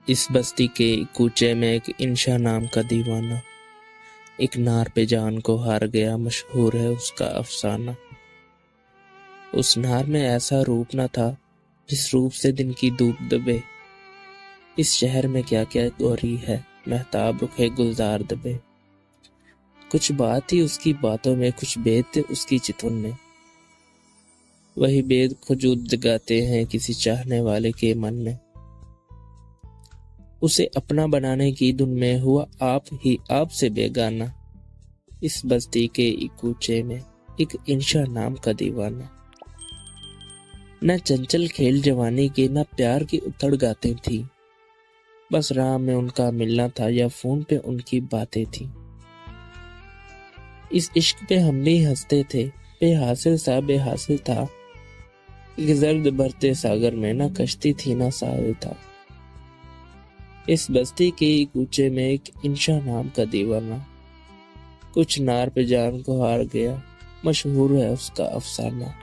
इस बस्ती के कूचे में एक इंशा नाम का दीवाना एक नार पे जान को हार गया, मशहूर है उसका अफसाना। उस नार में ऐसा रूप न था जिस रूप से दिन की धूप दबे। इस शहर में क्या क्या गोरी है, महताब रुखे गुलजार दबे। कुछ बात थी उसकी बातों में, कुछ भेद थे उसकी चितवन में। वही भेद खुजूद जगाते हैं किसी चाहने वाले के मन में। उसे अपना बनाने की धुन में हुआ आप ही आप से बेगाना। इस बस्ती के एक कूचे में एक इंशा नाम का दीवाना। न चंचल खेल जवानी के, न प्यार की उथड़ गाते थी। बस राह में उनका मिलना था या फोन पे उनकी बातें थी। इस इश्क पे हम भी हंसते थे, बेहासिल सा बेहासिल था। एक जर्द भरते सागर में न कश्ती थी न साहिल था। इस बस्ती के कूचे में एक इंशा नाम का दीवाना कुछ नार पे जान को हार गया, मशहूर है उसका अफसाना।